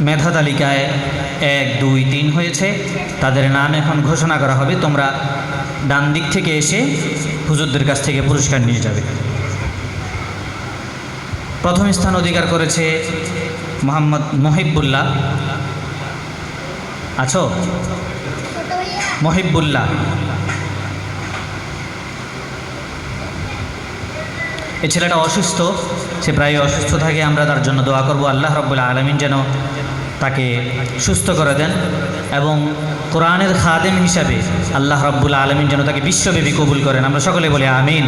মেধা তালিকায় 1, 2, 3 হয়েছে, তাদের নাম এখন ঘোষণা করা হবে। তোমরা ডান দিক থেকে এসে হুজুরদের কাছ থেকে পুরস্কার নিয়ে যাবে। প্রথম স্থান অধিকার করেছে মোহাম্মদ মহিবুল্লাহ। আছো? মহিবুল্লাহ। এই ছেলেটা অসুস্থ, সে প্রায় অসুস্থ থাকে। আমরা তার জন্য দোয়া করব, আল্লাহ রাব্বুল আলামিন যেন তাকে সুস্থ করে দেন এবং কোরআনের খাদেম হিসাবে আল্লাহ রাব্বুল আলামিন যেন তাকে বিশ্বব্যাপী কবুল করেন। আমরা সকলে বলি আমিন।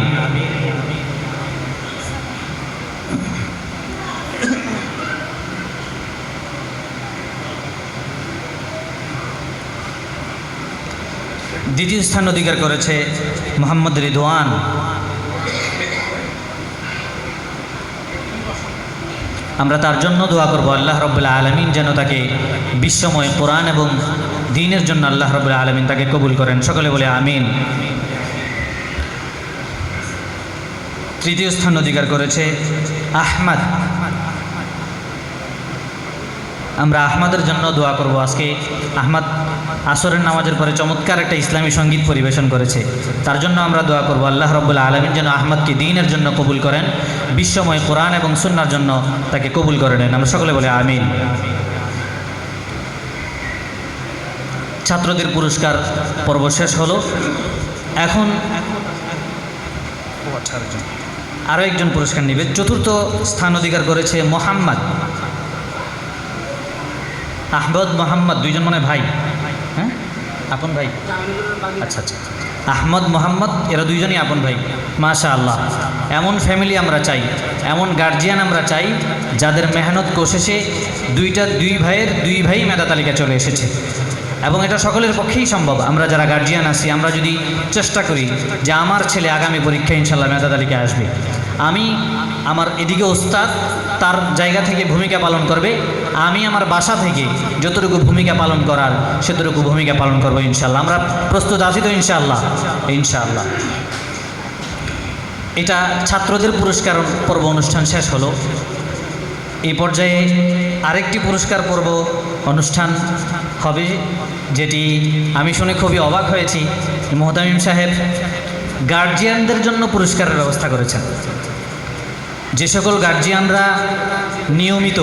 দ্বিতীয় স্থান অধিকার করেছে মোহাম্মদ রিদওয়ান। আমরা তার জন্য দোয়া করব, আল্লাহ রাব্বুল আলামিন যেন তাকে বিশ্বময় কোরআন এবং দ্বীনের জন্য আল্লাহ রাব্বুল আলামিন তাকে কবুল করেন। সকলে বলে আমিন। তৃতীয় স্থান অধিকার করেছে আহমদ। আমরা আহমদের জন্য দোয়া করব। আজকে আহমদ আসরের নামাজের পরে চমৎকার একটা ইসলামী সঙ্গীত পরিবেশন করেছে, তার জন্য আমরা দোয়া করব, আল্লাহ রাব্বুল আলামিন যেন আহমদকে দ্বীনের জন্য কবুল করেন, বিশ্বময় কোরআন এবং সুন্নাহর জন্য তাকে কবুল করে নেন। আমরা সকলে বলে আমিন। ছাত্রদের পুরস্কার পর্ব শেষ হলো। এখন আরও একজন পুরস্কার নেবে। চতুর্থ স্থান অধিকার করেছে মোহাম্মদ আহমদ মোহাম্মদ, দুইজন মনে ভাই, হ্যাঁ আপন ভাই। আচ্ছা আচ্ছা, আহমদ মোহাম্মদ এরা দুইজনই আপন ভাই। মাশাআল্লাহ, এমন ফ্যামিলি আমরা চাই, এমন গার্জিয়ান আমরা চাই যাদের মেহনত কোশিশে দুই ভাইয়ের দুই ভাই মেধা তালিকা চলে এসেছে এবং এটা সকলের পক্ষেই সম্ভব। আমরা যারা গার্জিয়ান আছি, আমরা যদি চেষ্টা করি যে আমার ছেলে আগামী পরীক্ষায় ইনশাল্লাহ মেধা তালিকায় আসবে, আমি আমার এদিকে ওস্তাদ তার জায়গা থেকে ভূমিকা পালন করবে, আমি আমার বাসা থেকে যতটুকু ভূমিকা পালন করার সেতটুকু ভূমিকা পালন করবো ইনশাল্লাহ। আমরা প্রস্তুত আছি তো ইনশাআল্লাহ? ইনশাআল্লাহ। এটা ছাত্রদের পুরস্কার পর্ব অনুষ্ঠান শেষ হলো। এই পর্যায়ে আরেকটি পুরস্কার পর্ব অনুষ্ঠান হবে, যেটি আমি শুনে খুবই অবাক হয়েছি। মোহতামিম সাহেব গার্জিয়ানদের জন্য পুরস্কারের ব্যবস্থা করেছেন। যে সকল গার্জিয়ানরা নিয়মিত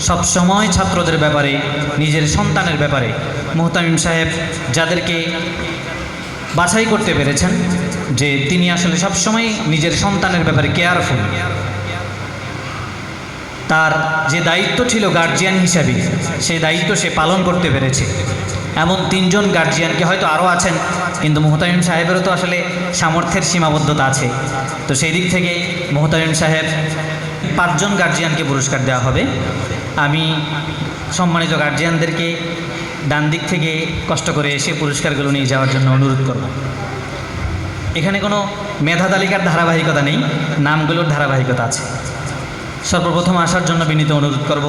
সবসময় ছাত্রদের ব্যাপারে, নিজের সন্তানের ব্যাপারে, মোহতামিম সাহেব যাদেরকে বাছাই করতে পেরেছেন যে তিনি আসলে সবসময় নিজের সন্তানের ব্যাপারে কেয়ারফুল, তার যে দায়িত্ব ছিল গার্জিয়ান হিসাবে সেই দায়িত্ব সে পালন করতে পেরেছে। এমন 3 জন গার্জিয়ানকে, হয়তো আরও আছেন কিন্তু মোহতামিম সাহেবেরও তো আসলে সামর্থ্যের সীমাবদ্ধতা আছে, তো সেই দিক থেকে মোহতামিম সাহেব 5 জন গার্জিয়ানকে পুরস্কার দেওয়া হবে। আমি সম্মানিত গার্জিয়ানদেরকে ডান দিক থেকে কষ্ট করে এসে পুরস্কারগুলো নিয়ে যাওয়ার জন্য অনুরোধ করব। এখানে কোনো মেধা তালিকার ধারাবাহিকতা নেই, নামগুলোর ধারাবাহিকতা আছে। সর্বপ্রথম আসার জন্য বিনীত অনুরোধ করব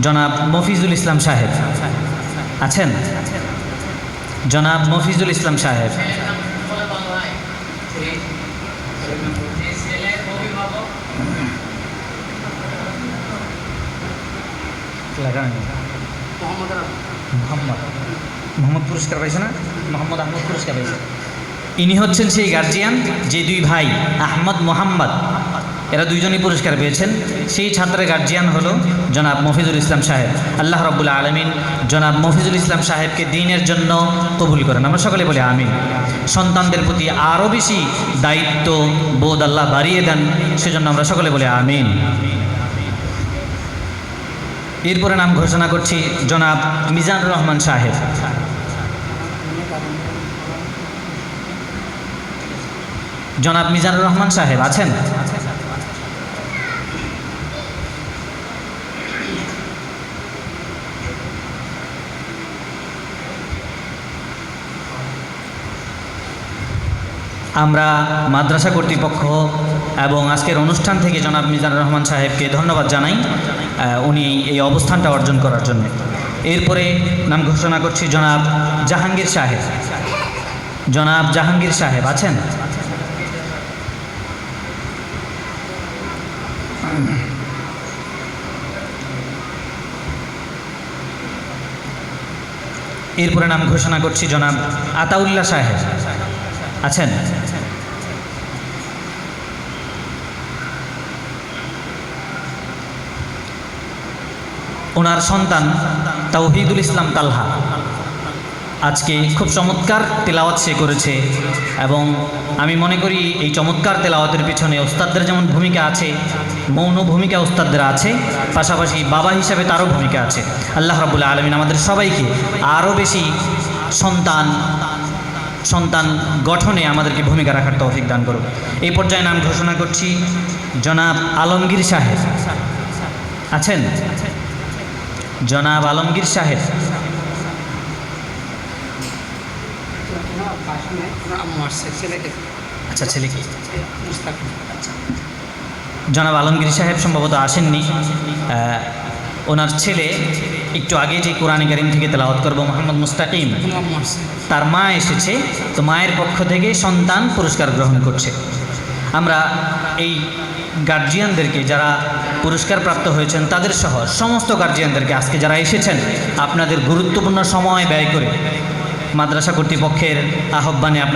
জনাব মফিজুল ইসলাম সাহেব। আছেন? জনাব মফিজুল ইসলাম সাহেব। মোহাম্মদ পুরস্কার পাইছে না? মোহাম্মদ আহমদ পুরস্কার পাইছে। ইনি হচ্ছেন সেই গার্জিয়ান যে 2 ভাই আহমদ মোহাম্মদ, এরা দুইজনই পুরস্কার পেয়েছেন। সেই ছাত্রের গার্জিয়ান হলো জনাব মফিজুল ইসলাম সাহেব। আল্লাহ রাব্বুল আলামিন জনাব মফিজুল ইসলাম সাহেবকে দ্বীনের জন্য কবুল করেন। আমরা সকলে বলি আমিন। সন্তানদের প্রতি আরও বেশি দায়িত্ব বোধ আল্লাহ বাড়িয়ে দেন, সেজন্য আমরা সকলে বলি আমিন। এরপরে নাম ঘোষণা করছি জনাব মিজানুর রহমান সাহেব। জনাব মিজানুর রহমান সাহেব আছেন? আমরা মাদ্রাসা কর্তৃপক্ষ এবং আজকের অনুষ্ঠান থেকে জনাব মিজানুর রহমান সাহেবকে ধন্যবাদ জানাই উনি এই অবস্থানটা অর্জন করার জন্য। এরপরে নাম ঘোষণা করছি জনাব জাহাঙ্গীর সাহেব। জনাব জাহাঙ্গীর সাহেব আছেন? এরপরে নাম ঘোষণা করছি জনাব আতাউল্লাহ সাহেব। আছেন? ওনার সন্তান তাওহীদুল ইসলাম তালহা আজকে খুব চমৎকার তেলাওয়াত সে করেছে, এবং আমি মনে করি এই চমৎকার তেলাওয়াতের পিছনে ওস্তাদদের যেমন ভূমিকা আছে, মৌন ভূমিকা ওস্তাদদের আছে, পাশাপাশি বাবা হিসাবে তারও ভূমিকা আছে। আল্লাহ রাব্বুল আলামিন আমাদের সবাইকে আরও বেশি সন্তান গঠনে আমাদেরকে ভূমিকা রাখার তৌফিক দান করুন। এই পর্যায়ে নাম ঘোষণা করছি জনাব আলমগীর সাহেব। আছেন? জনাব আলমগীর সাহেব। আচ্ছা, ছেলে কি? জনাব আলমগীর সাহেব সম্ভবত আসেননি। ওনার ছেলে একটু আগে যে কোরআনে কারীম থেকে তেলাওয়াত করবো, মোহাম্মদ মুস্তাকিম, তার মা এসেছে, তো মায়ের পক্ষ থেকে সন্তান পুরস্কার গ্রহণ করছে। আমরা এই গার্জিয়ানদেরকে, যারা পুরস্কার প্রাপ্ত হয়েছেন তাদের সহ সমস্ত গার্জিয়ানদেরকে, আজকে যারা এসেছেন আপনাদের গুরুত্বপূর্ণ সময় ব্যয় করে মাদ্রাসা কর্তৃপক্ষের আহ্বানে আপনারা